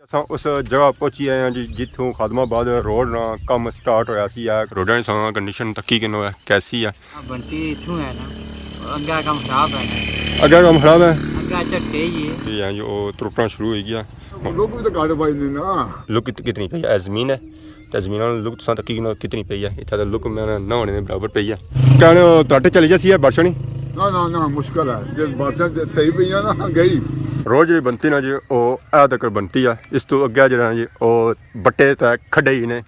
असां उस जगह पहुंची आए हैं जी जिथों खादमाबाद रोड ना कम स्टार्ट होया सी है। रोडां दी सां कंडीशन तक्की किनो है कैसी है? बंटी इथों है ना, अग्गा काम खराब है ना, अगे काम खराब है अग्गा झट्टे ही है। ये हैं जो त्रुटना शुरू हो गया। लोग भी तो गाड़ी पाई नहीं ना। लुक कितनी पई है? जमीन है तो जमीन लुक सां तक्की किनो कितनी पई है? इत्थे तो लुक मैं ना होने दे बराबर पई है। कहने त्राटे चली जासी है बारिश नहीं ना मुश्किल है जे बरसात सही पई है ना गई रोज जी बनती ना जी ओ ए तक बनती है। इस तो अगे जरा जी ओ बट्टे ते खड्डे ही ने।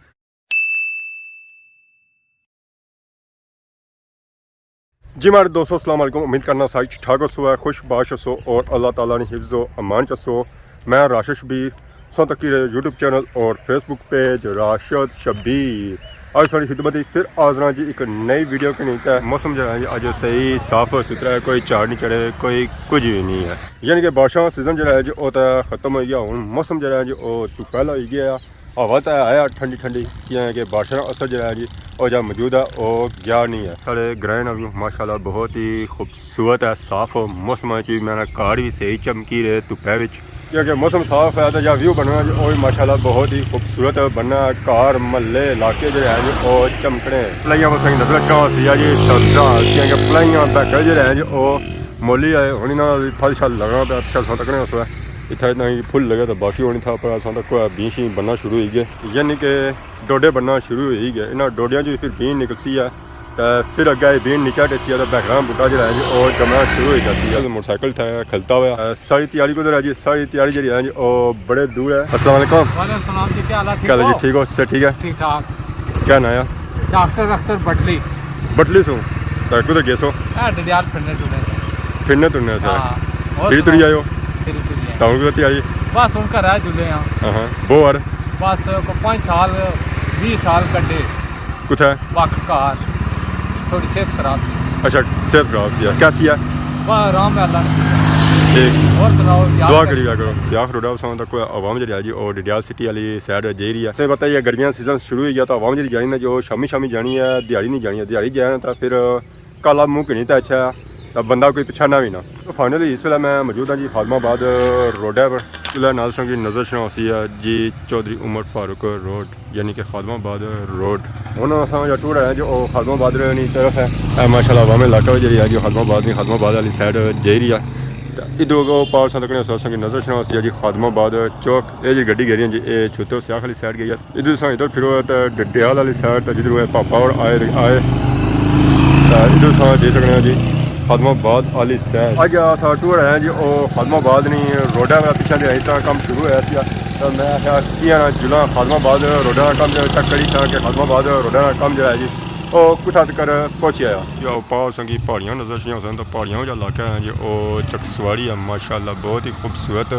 जी मेरे दोस्तों अस्सलाम वालेकुम। उम्मीद करना सारी ठीक ठाक हो, खुश बाश हो और अल्लाह ताला ने हिफ्ज़ो अमान चसो। मैं राशिद शबीर सौ तक यूट्यूब चैनल और फेसबुक पेज राशिद शबीर आज सारी खिदमत फिर हाज़र जी एक नई वीडियो के नहीं है। मौसम जो है अज सही साफ सुथरा है, कोई झाड़ नहीं चढ़े, कोई कुछ भी नहीं है। यानी कि बारिशों सीजन जो है जी वो तो खत्म हो गया। हूँ मौसम जो है जी वो धुप्पा हो गया, हवा तो आया ठंडी ठंडी कि बारिशों का असर जो है जी और जो मौजूद है वो गया नहीं है। सारे ग्रह ना भी माशाल्लाह बहुत ही खूबसूरत है, साफ मौसम च मैंने कार भी सही चमकी रहे धुप्पे विच क्योंकि मौसम साफ है तो जो व्यू बनना जी वो भी माशाल्लाह बहुत ही खूबसूरत बनना। कार महल्ले इलाके जो है जी वो चमकने पलाइया मौसम नजर सी जी सब्जा क्योंकि पलाइया बैठे जो है जी वो मोली आए होनी ना फल शल लगना पे अच्छा सा तकने उस इतना इतना ही फुल लगे तो बाकी होनी था पर असा तक बीं शी बनना शुरू हो गए, यानी कि डोडे बनना शुरू हो ही गए। इन्होंने डोडिया जो फिर बीन निकलसी है तो फिर अगे बीन नीचा टेसी है तो बैकरा बूटा जो है जी और जमना शुरू हो जाती है। मोटरसाइकिल था खलता हुआ सारी तैयारी को है जी, सारी तैयारी जी है जी वो बड़े दूर है। अस्सलाम वालेकुम। वालेकुम सलाम जी, क्या हाल है? क्या जी ठीक हो? से ठीक है ठीक ठाक। क्या नाया? डॉक्टर अख्तर बटली बटली सो तो कुछ गए सो डडियाल फिरने टुरने फिरने तुरने से और फिर तुरी आयो फिर टाउन की तैयारी बस उनका रह जुले हैं। हाँ वो और बस को 5 साल 20 साल कटे कुछ है वक्त कार थोड़ी सेहत खराब थी। अच्छा सेहत खराब सी है कैसी है? वाह आराम है अल्लाह ठीक और सुनाओ दुआ करी करो। याख रोडा उस तक आवाम जी जी और डिडियाल सिटी वाली साइड जा रही है। से पता ही गर्मियां सीजन शुरू हो गया तो आवाम जी जानी ना जो शामी शामी जानी है, दिहाड़ी नहीं जानी है। दिहाड़ी जाए तो फिर काला मुँह नहीं तो अच्छा तो बंदा कोई पछाना भी ना। तो फाइनली इस वेले मैं मौजूद हाँ जी खादमाबाद रोड पर चूल्हा नाल संगी नजर शनासी है जी चौधरी उमर फारूक रोड यानी कि खादमाबाद रोड। उन्होंने असा जो टूर है जो खादमाबाद की तरफ है माशाल्लाह वामे इलाका जी है जो खादमाबाद वाली साइड जा रही है। इधर को पावर तक संगी नजर शनासी है जी खादमाबाद चौक। ये जी गड्डी गेरी जी ये छुते सियाख वाली साइड गई है। इधर इधर फिर डडियाल वाली साइड जिधर पापा और आए इधर दे सकते हैं जी खादमाबाद वाली साइड। अज असा टूर है जी वो खादमाबाद नहीं रोडा का पिछले दिहाड़ी तक काम शुरू होया तो मैं आख्या कि जुला खादमाबाद रोडा का काम तक करी था कि खादमाबाद रोडा का काम जो है जी वो कुछ हद कर पहुँच आया। जो पावर संगी पहाड़ियाँ नजर सन तो पहाड़ियों का इलाका है जी वो चकसवाड़ी है माशाल्लाह बहुत ही खूबसूरत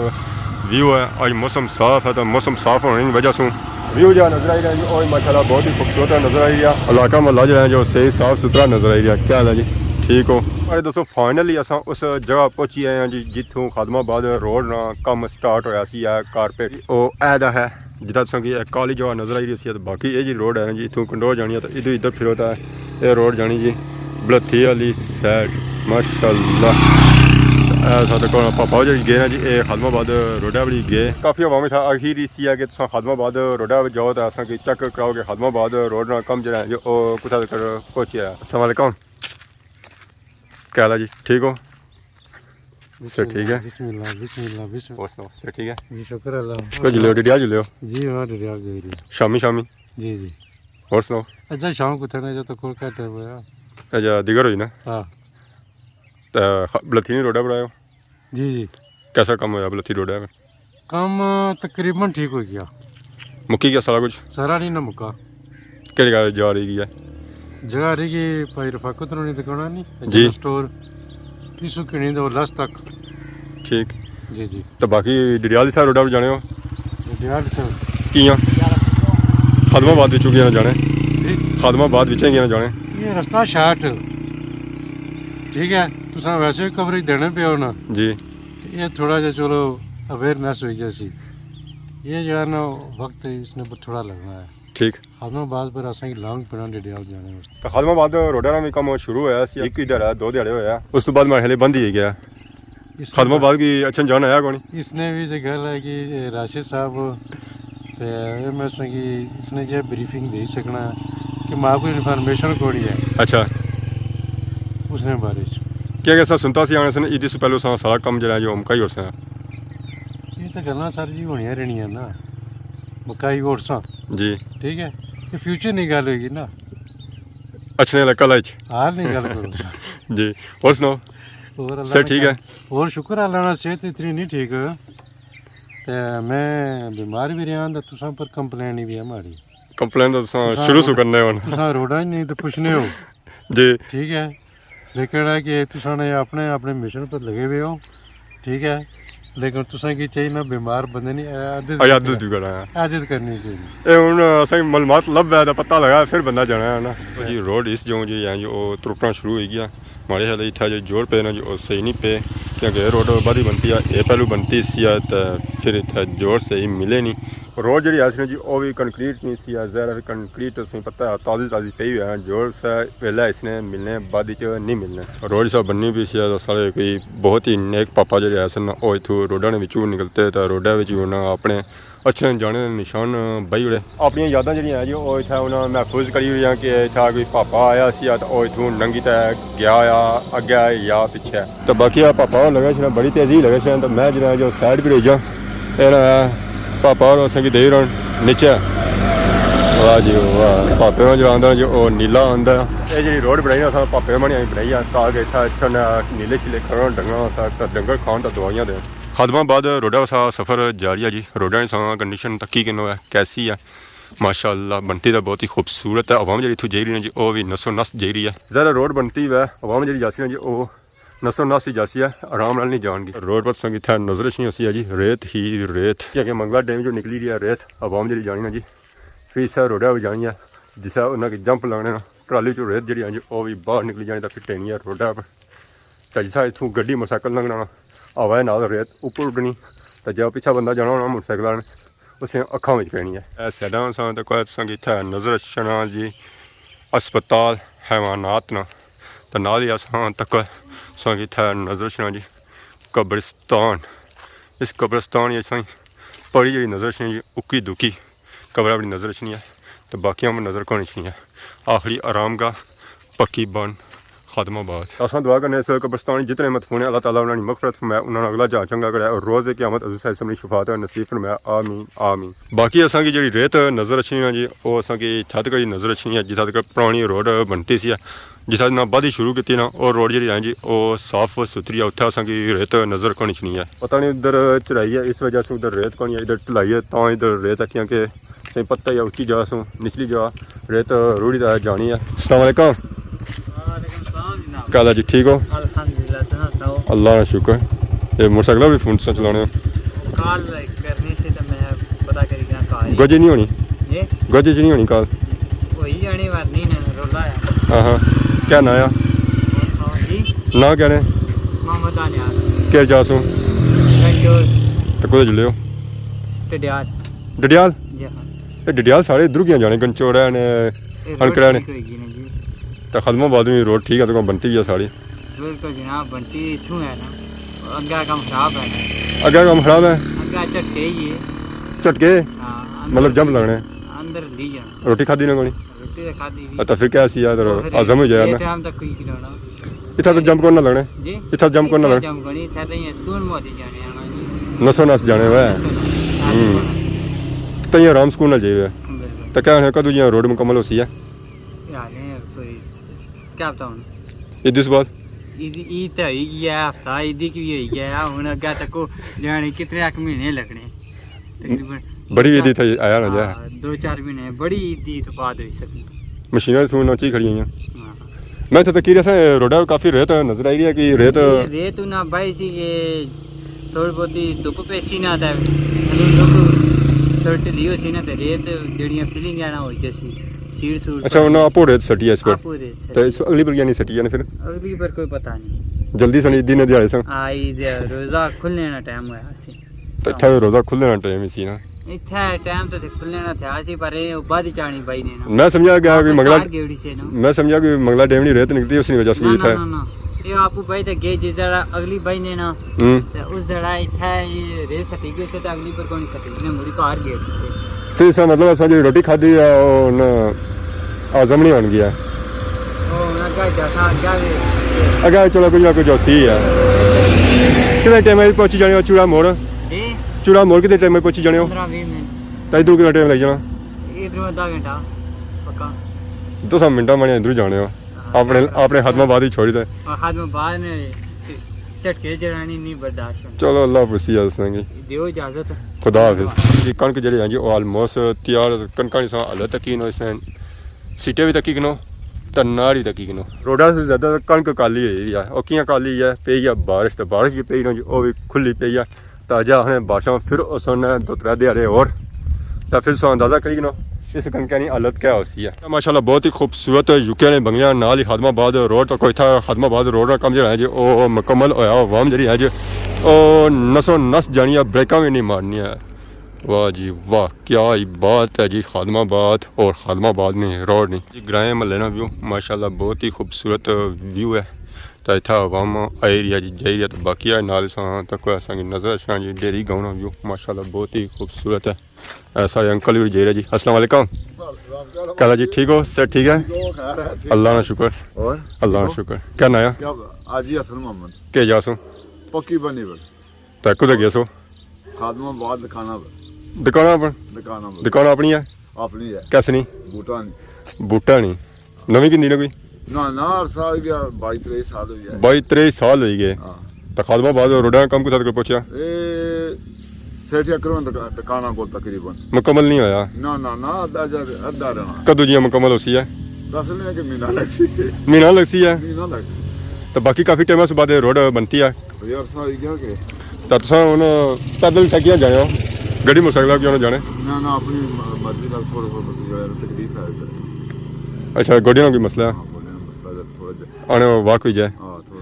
व्यू है। आज मौसम साफ है तो मौसम साफ होने की वजह से व्यू जो नजर आई रहा है जी और माशाल्लाह बहुत ही खूबसूरत नजर आई रहा है। इलाका महला जो है जो सही साफ सुथरा नजर आई रहा है। क्या हाल है जी ठीक हो? अरे दोस्तों फाइनली असा उस जगह पहुंची आए हैं जी जिथों खादमाबाद रोड ना कम स्टार्ट होया सी है कारपेट वो ऐदा है जिदा संगी काली जगह नजर आई रही है। तो बाकी ये जी रोड है जी इथों कंडोर जानी है तो इधर इधर फिर होता है ये रोड जानी जी बलथी वाली साइड माशाल्लाह। पापा जी गए ना जी ये खादमाबाद रोडा वाली गए काफ़ी हवा में था। आखिर इसी है कि खादमाबाद रोडा जाओ तो असा चेक कराओ कि खादमाबाद रोड ना कम जो है जो कुछ तक पहुँचे है। अस्सलाम वालेकुम। क्या हाल है जी ठीक हो? सर ठीक है सर ठीक है जी शुक्र अल्लाह। तो जुले डिडिया जुले जी हाँ डडियाल जा रही शामी शामी जी जी। और सुनाओ अच्छा शाम को थे तो कोल का टाइम होया अच्छा दिगर हुई ना हाँ तो बलथी रोडा पर आयो जी जी। कैसा काम होया बलथी रोडा में? काम तकरीबन ठीक हो गया, मुक्की गया सारा कुछ सारा नहीं ना मुक्का। केड़ी गल जा रही है जगह रही कि भाई रफाकत ने दुकाना नहीं जी स्टोर टीसू किणी दो लस तक ठीक जी जी। तो बाकी डिडियाल साइड रोडा पर जाने हो डडियाल से कियां खादमाबाद विचों कियां जाने जी खादमाबाद विचों कियां जाने ये रास्ता शार्ट ठीक है तुसा वैसे भी कवरेज देने पे हो ना जी ये थोड़ा जा चलो अवेयरनेस हुई जैसी ये जो है ना वक्त इसने पर थोड़ा लगना है ठीक खादमाबाद पर असा लॉन्ग पेड़ा डडियाल जाने वास्ते। तो खादमाबाद रोडा ना भी काम शुरू होया सी एक इधर है दो दिहाड़े होया उस तो बाद मेरे बंद ही गया ਖਦਮਾਬਾਦ ਕੀ ਅੱਛਾ ਜਾਣ ਆਇਆ ਕੋਣੀ इसने भी जो गल है कि राशिद साहब ते मैं कि इसने जो ब्रीफिंग दे सकना कि माँ को इन्फॉर्मेशन कोड़ी है अच्छा उसने बारे च क्या कैसा सुनता सी आने से इदी से पहले सारा काम जरा जो मकाई हो सा ये तो गल्लां सर जी होनियां रहनियां ना मकाई ओट्सां जी ठीक है ये फ्यूचर नहीं गल होगी ना अच्छे ने कल हाल नहीं गल करो जी और सुनाओ और अल्लाह सर ने ठीक है और शुक्र अल्लाह ना सेहत इतनी नहीं ठीक ते मैं बीमार भी रहा तो तुसां पर कंप्लेन भी है हमारी कंप्लेन तो शुरू से करने हुन तुसां रोड़ा नहीं तो पुछने हो जी ठीक है लेकिन है कि तुसां ने अपने अपने मिशन पर लगे हुए हो ठीक है लेकिन तुसां की चाहिए ना बीमार बंदे नहीं आजाद भी करा है आदत करनी चाहिए ਇਹ ਹੁਣ ਅਸੀਂ ਮਾਲੂਮਾਤ ਲੱਭਿਆ ਤਾਂ ਪਤਾ ਲਗਾ ਫਿਰ ਬੰਦਾ ਜਾਣਾ ਹੈ ਨਾ ਜੀ ਰੋਡ ਇਸ ਜੋ ਜੀ ਜਾਂ ਜੋ ਤੁਰਪਣਾ ਸ਼ੁਰੂ ਹੋਈ ਗਿਆ ਮਾੜੇ ਹਾਲੇ ਇੱਥੇ ਜੋ ਜੋੜ ਪਏ ਨਾ ਜੋ ਸਹੀ ਨਹੀਂ ਪਏ ਕਿਉਂਕਿ ਇਹ ਰੋਡ ਬਾਦੀ ਬਣਤੀ ਆ ਇਹ ਪਹਿਲੂ ਬਣਤੀ ਸੀ ਆ ਤਾਂ ਫਿਰ ਇੱਥੇ ਜੋੜ ਸਹੀ ਮਿਲੇ ਨਹੀਂ ਰੋਡ ਜਿਹੜੀ ਆ ਸੀ ਜੀ ਉਹ ਵੀ ਕੰਕਰੀਟ ਨਹੀਂ ਸੀ ਆ ਜ਼ਰਾ ਕੰਕਰੀਟ ਤੁਸੀਂ ਪਤਾ ਤਾਜ਼ੀ ਪਈ ਹੋਈ ਹੈ ਜੋੜ ਸੇ ਪਹਿਲਾਂ ਇਸਨੇ ਮਿਲਨੇ ਬਾਦੀ ਚ ਨਹੀਂ ਮਿਲਨੇ ਰੋਡ ਸਭ ਬੰਨੀ ਵੀ ਸੀ ਆ ਸਾਰੇ ਕੋਈ ਬਹੁਤ ਹੀ ਨੇਕ ਪਾਪਾ ਜਿਹੜੇ ਆ ਸਨ ਉਹ ਇਥੋਂ ਰੋਡਾਂ ਦੇ ਵਿੱਚੋਂ ਨਿਕਲਤੇ ਤਾਂ ਰੋਡਾਂ ਵਿੱਚ ਉਹਨਾਂ ਆਪਣੇ ਅੱਛੇ ਜਾਣੇ ਦੇ ਨਿਸ਼ਾਨ ਬਈ ਉੜੇ ਆਪਣੀਆਂ ਯਾਦਾਂ ਜਿਹੜੀਆਂ ਹੈ ਜੀ ਉਹ ਇੱਥੇ ਉਹਨਾਂ ਮਹਿਫੂਜ਼ ਕਰੀ ਹੋਈਆਂ ਕਿ ਇੱਥੇ ਕੋਈ ਪਾਪਾ ਆਇਆ ਸੀ ਤਾਂ ਉਹ ਇਥੋਂ ਨੰਗੀ ਤਾਂ ਗਿਆ ਆ ਅੱਗੇ ਜਾਂ ਪਿੱਛੇ ਤਾਂ ਬਾਕੀ ਆ ਪਾਪਾ ਉਹ ਲਗਾ ਸੀ ਬੜੀ ਤੇਜ਼ੀ ਲਗਾ ਸੀ ਤਾਂ ਮੈਂ ਜਿਹੜਾ ਜੋ ਸਾਈਡ ਪਰ ਜਾ ਇਹਨਾਂ ਪਾਪਾ ਉਹ ਸੰਗੀ ਦੇ ਰਣ ਨੀਚੇ ਵਾਹ ਜੀ ਵਾਹ ਪਾਪੇ ਨੂੰ ਜਿਹੜਾ ਆਉਂਦਾ ਜੋ ਉਹ ਨੀਲਾ ਆਉਂਦਾ ਇਹ ਜਿਹੜੀ ਰੋਡ ਬਣਾਈ ਨਾ ਸਾਨੂੰ ਪਾਪੇ ਮਣੀ ਬਣਾਈ ਆ ਤਾਂ ਕਿ ਇੱਥੇ ਅੱਛਾ ਨੀਲੇ ਛਿਲੇ ਖੜਨ ਡੰਗਰਾਂ ਤਾਂ ਡੰਗਰ ਖਾਣ ਤਾਂ ਦਵਾਈਆਂ ਦੇ ਖਦਮਾਬਾਦ रोडा सा सफ़र जारी है जी रोडा की कंडीशन तक्की किनो है कैसी है माशाअल्लाह बनती तो बहुत ही खूबसूरत है आवाम जी इतों जा रही है जी वो भी नसो नस जा रही है ज़्यादा रोड बनती है आवाम जी जासी है जी वो नसो नस ही जासी है आराम नाल नहीं जाएगी रोड पर संग इतना नजर नहीं होती है जी रेत ही रेत क्योंकि मंगला डैम जो निकली रही है रेत आवाम जी जानी है जी फिर इस रोडा भी जानी है जिस उन्हें जंप लगने ट्राली चो रेत जी जी वो भी बाहर निकली जानी तो फिर टेनी है रोडा पर तो जिस इतों गड्डी मोटरसाइकिल लंघना हवा नाल रेत उपर उड्डनी तो जो पिछा बंदा जाना होना मोटरसाइकिल उसे अखा में पैनी है सैडा तो कोई इतना नजर छना जी अस्पताल हैवानात न तो नाल ही असां तक इतना नजर छना जी कब्रिस्तान इस कब्रिस्तान असां बड़ी जी नजर छनी जी उक्की दुक्की कब्र बड़ी नजर छनी है तो बाकियां में नजर कोनी छनी है आखिरी आराम गाह पक्की बन खदमाबाद असां दुआ करने इस कब्रिस्तान जितने मतफून अल्लाह ताला उन्होंने मगफरत फरमाए उन्होंने अगला जा चंगा करे और रोज़ क़यामत अज़ीज़ साहिब सबनी शफात नसीब फरमाए आमीन आमीन बाकी असां की जी रेत नज़र अच्छी है जी वो असां की छत कड़ी नज़र अच्छी है जिथा तक पुरानी रोड बनती सी जिथा ना बदी शुरू की ना और रोड जी है जी वो साफ सुथरी है उत्थे असां की रेत नज़र कोनी छनी है पता नहीं उधर चढ़ाई है इस वजह से उधर रेत कोनी है इधर ढलाई है तो इधर रेत है क्योंकि सही पत्ता या उच्ची जगह सो निचली जगह रेत रूढ़ी जानी है अस्सलाम वालेकुम काला जी ठीक हो अल्हम्दुलिल्लाह अल्लाह का शुक्र ये मोटरसाइकिल भी फोन से चलाने कॉल करने से तो मैं पता करेगा कॉल गजे नहीं होनी ये गजे च नहीं होनी कॉल वही जाने वाली ना रोला है हाँ हाँ क्या ना आया जी ना क्या ने मोहम्मद आनिया क्या जासू गंजोर तो कुछ जुले हो टडियाल डडियाल जी हां ये डडियाल सारे इधर क्या जाने गंचोड़ा ने अनकड़ा ने तो खदमाबाद में रोड ठीक है तो बनती है साड़ी रोड तो जनाब बनती इथों है ना अग्गा काम खराब है ना अगर काम खराब है अग्गा झटके ही है झटके हां मतलब जंप लगने अंदर ली जाना रोटी खादी ना कोनी रोटी तो खादी भी तो फिर क्या सी यार आजम हो जाएगा टाइम तक कोई खिलाना इतना तो जंप करना लगने जी इतना जंप करना लगने जंप करनी था तो ये स्कूल में होती जाने आना जी नसो नस जाने हुआ तो ये आराम स्कूल ना जाइए बिल्कुल तो क्या है कदू जी रोड मुकम्मल होती है यार कोई क्या बताऊं इस बाद ईद तो होई गया हफ्ता ईद की भी होई गया हुन अग्गा तक जाने कितने एक महीने लगने तकरीबन बड़ी ईद थी आया ना जा 2-4 महीने बड़ी ईद तो बाद हुई सकती मशीनें सुन नोची खड़ी हैं हाँ। मैं तो तक से रोडा काफ़ी रेत नजर आई रही है कि रेत रेत ना भाई सी ये थोड़ी बहुत धुप पेसी ना था थोड़ी ढिली हो सी ना तो रेत जड़ियाँ फिलिंग जाना हो जैसी सीट सूट अच्छा उन्हें आपो रेत सटी है इस पर आपो रेत तो इस अगली पर क्या नहीं सटी है ना फिर अगली पर कोई पता नहीं जल्दी से ईदी ने दिहाड़े सन आई रोज़ा खुलने ना टाइम हुआ सी तो इतना रोज़ा खुलने ना टाइम इसी ना इतना टाइम तो खुलने ना था सी पर बाद चाणी भाई ने ना मैं समझा गया कि मंगला गेड़ी से ना मैं समझा कि मंगला डैम नहीं रेत निकलती उसकी वजह से ना भी था ना ना ये आपू भाई तो गए जिस जरा अगली भाई ने ना तो उस जरा इतना ये रेल सटी गई से तो अगली पर कौन सटी ने मुड़ी कार गेट से फिर सा मतलब असां जी रोटी खाधी है और न आजम नहीं बन गया ओ ना का जैसा जावे अगर चलो कुछ ना कुछ सी है कितने टाइम में पहुंची जाने हो चूड़ा मोड़ ए कितने टाइम में पहुंची जाने हो 15-20 मिनट तो इधर कितना टाइम लग जाना इधर आधा घंटा पक्का 2 मिनट में इधर जाने हो अपने हदमाबाद ही छोड़ी दे और हाथ में बाद ने झटके जरानी नहीं बर्दाश्त होंदी। चलो अल्लाह खुशी संगी दियो इजाजत खुदा हाफिज जी कणक जी है जी ऑलमोस्ट तैयार कणका सा हालत तक नो इसमें सीटे भी तकी किनो तनाड़ी तकी किनो रोडा से ज़्यादा कणक काली है और कियां काली है पई है बारिश जी पई जी वो भी खुली पई है ताजा हमें बारिशा फिर उसने 2-3 दिहाड़े और तो फिर सो अंदाज़ा करी किनो इस कणक की हालत क्या होती है माशाल्लाह बहुत ही खूबसूरत यूके ने बंगिया नाल ही खदमाबाद रोड तो कोई था खदमाबाद रोड का कम जो है जी वो मुकम्मल होया वाम जी है जी और नसो नस जानी है ब्रेका भी नहीं मारनी है वाह जी वाह क्या ही बात है जी खदमाबाद और खदमाबाद में रोड नहीं जी ग्राए महल ना व्यू माशाल्लाह बहुत ही खूबसूरत व्यू है तो इतना वाम एरिया जी जाइए तो बाकी है नाल तक असांजी नज़र अचां जी डेरी गाँव ना व्यू माशाल्लाह बहुत ही खूबसूरत है सारे अंकल भी जेरे जी अस्सलाम वालेकुम क्या जी ठीक हो सर ठीक है अल्लाह ना शुक्र और अल्लाह ना शुक्र क्या नाया क्या आज ही असल मोहम्मद के जासो पक्की बनी पर तो कुछ गया सो खादमाबाद दिखाना पर दुकान अपनी है अपनी है कैसे नहीं बूटा नहीं बूटा नहीं नवी किंदी ना कोई ना हर साल गया 22-23 साल हो गया 22-23 साल हो गए हाँ तो खादमाबाद रोडा कम कुछ तक पहुंचा ए सेठ अकरम दुकाना को तकरीबन मुकम्मल नहीं होया ना अद्धा रहना कदों जी मुकम्मल होसी है दस नहीं है कि महीना लगसी महीना लगसी है महीना लग तो बाकी काफ़ी टाइम बाद रोड बनती है यार साल गया के तो तुम हूँ पैदल थकिया जाए हो गड्डी मोटरसाइकिल क्यों जाने ना अपनी मर्जी का थोड़ा तकलीफ है अच्छा गोडियों की मसला है मसला थोड़ा आने वाक हुई जाए हाँ थोड़ा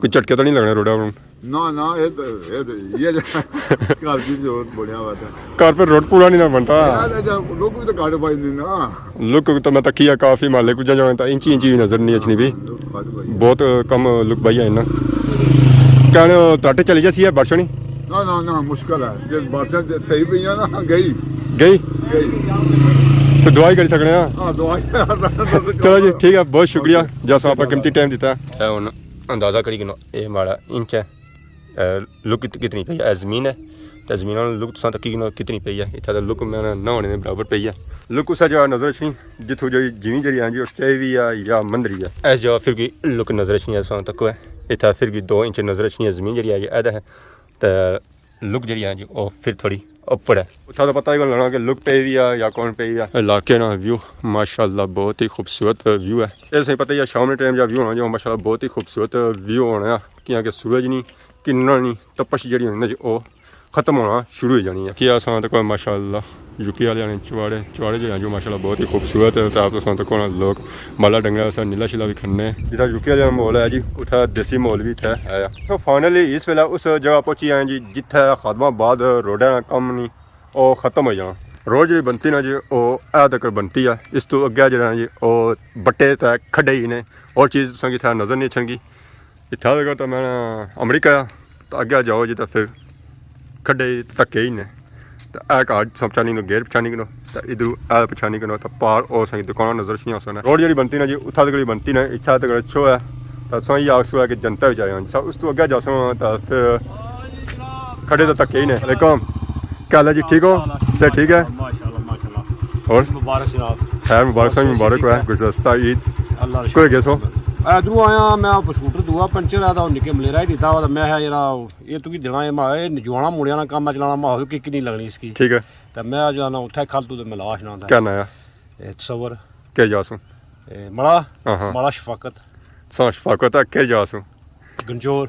कुछ झटके तो नहीं लगने रोडा पर ना ये घर की जरूरत बढ़िया बात है कार पर रोड पूरा नहीं ना बनता यार लोग भी तो गाड़ी पाई नहीं ना लुक तो मैं तकिया काफ़ी माले कुछ जाए तो इंची नज़र नहीं अच्छी भी लोग गाड़ी पाई बहुत कम लुक भाई है ना क्या त्राटे चली जासी है बारिश नहीं ना मुश्किल है जिस बारिश सही पई ना गई गई तो दवाई कर सकते हैं हाँ दवाई चलो जी ठीक है बहुत शुक्रिया जैसा आपका कीमती टाइम दिता है हूँ अंदाज़ा करी कि ये माड़ा इंच है लुक कितनी पई है जमीन है तो जमीन लुक तुसा तकी कितनी पई है इतना लुक मैंने ना होने के बराबर पई है लुक उस जगह नज़र अच्छी जितों जी जिमी जी है जी उस चाहे भी है या मंदरी है इस जगह फिर भी लुक नज़र अच्छी है तुसा तक है इतना फिर भी 2 इंच नज़र अच्छी है जमीन जी है यदा है तो लुक जी है जी वो फिर थोड़ी ऊपर है उतना तो पता ही लगना कि लुक पे भी है या कौन पे भी है इलाके ना व्यू माशाल्लाह बहुत ही खूबसूरत व्यू है ऐसे ही पता ही है शाम के टाइम जब व्यू होना जो माशाल्लाह बहुत ही खूबसूरत व्यू होना क्योंकि सूरज नहीं किन्ना नहीं तपश जी होनी जी वो खत्म होना शुरू हो जानी है कि असां तक माशाल्लाह यूके वाले ने चुवाड़े जो हैं जो माशाल्लाह बहुत ही खूबसूरत है तो आप तो तक लोग माला डंगरा अस नीला शिला भी खन्ने जितना यूके वाले माहौल है जी उत्थै देसी माहौल भी इत्थै है सो फाइनली इस वेले उस जगह पहुंची आए जी जित्थै खदमाबाद रोडा का कम नहीं वो खत्म हो जाना रोड जी बनती ना जी वो ऐ तक बनती है इस तो अग्गे जो जी वो बट्टे तै खड्डे ही ने और चीज़ तुसें इत्थै नज़र नहीं अच्छी इत्थै तक तो मैं अमरीका तो अग्गे जाओ जी तो फिर खड्डे धक्के ही ने तो ऐ घाट पछानी गेट पछानी कनो तो इधर ऐ पछानी कनो तो पार और सही दुकान नजर छियां सोना रोड जी बनती ना जी उत्था तक बनती ना इच्छा तक अच्छो है तो सही आखसो है कि जनता भी जाए सब उस तो अग्गे जासो तो फिर खड्डे तो धक्के ही ने वालेकुम क्या हाल है जी ठीक हो सर ठीक है और खैर मुबारक सही मुबारक है गुज़श्ता ईद कोई गए सो इधरों आया मैं स्कूटर दूआ पंचर है तो निके मलेरा ही दिता तो मैं जरा ये तुकी देना है मैं नजवाना मुड़िया काम चलाना मैं किक नहीं लगनी इसकी ठीक है तो मैं जाना उठा खल तू तो मैं लाश ना क्या नाया तस्वर क्या जासू मड़ा शफाकत है क्या जासू गंचोर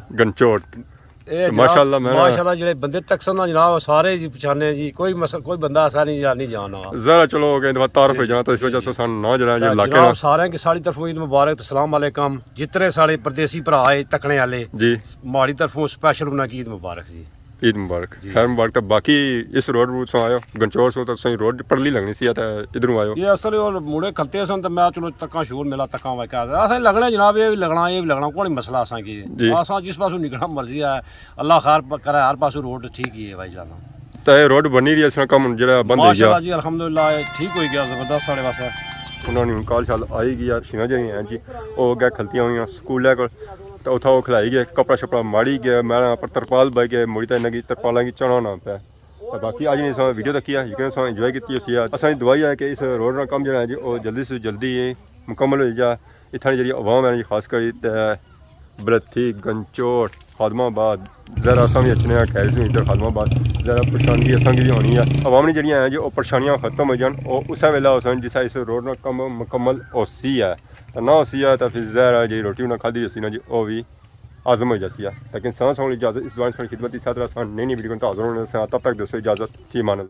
माशाल्लाह जेड़े बंदे तकसन ना जनाब सारे जी पछाने जी कोई बंदा ऐसा नहीं जाना जरा चलो के दफा तारफ हो जाना तो इस वजह से सन ना जरा जे इलाके ना सारे की सारी तरफों ईद मुबारक अस्सलाम वालेकुम जितने सारे परदेसी भरा आए तकने वाले जी माड़ी तरफों स्पेशल उन्हें ईद मुबारक जी ईद मुबारक जी। खैर मुबारक। तो बाकी इस रोड रूट से आयो गंचौर से तो सही रोड परली लगनी सी तो इधरों आयो। ये असल और मुड़े खलते सन तो मैं चलो तक्का शोर मिला तक्का वाक़ा असें लगना जनाब ये भी लगना कोई मसला असां की जी। असां जिस पासों निकलना मर्जी है अल्लाह खैर करे हर पासों रोड ठीक ही है भाई जान तो ये रोड बनी रही है इसका कम जरा बंद हो गया माशाल्लाह जी अल्हम्दुलिल्लाह ठीक हो गया जबरदस्त साढ़े वास्ते उन्होंने काल शाल आई गया शिना जी हैं जी वो गए खलतियाँ हुई स्कूल को तो उथा वो खिलाई गए कपड़ा शपड़ा माड़ी गया मैं पर तरपाल बह गए मुड़ी तो इन्हें तरपाल की चढ़ा ना पे तो बाकी अज नहीं वीडियो तक यकीन इंजॉय की असा दुआई है कि इस रोड का कम जो है जी वो जल्दी से जल्दी मुकम्मल हो जाए। इतना जी आवाम है जी खास करी बलथी गंचोट खादमाबाद ज़रा असा भी अच्छे खैर से इधर खादमाबाद ज़रा परेशानी असा की होनी है अवाम जी हैं जी परेशानियां खत्म हो जान और उस वेला हो सन जिस इस रोड का कम मुकम्मल होसी है तो ना होसी है तो फिर ज़रा जी रोटी ना खाधी जसी ना जी वो भी आज़म हो जाती है। लेकिन सांस होने इजाज़त इस बार खिदमती साथ नहीं वीडियो हाजिर होने से तब तक दोस्तों इजाज़त फी मान।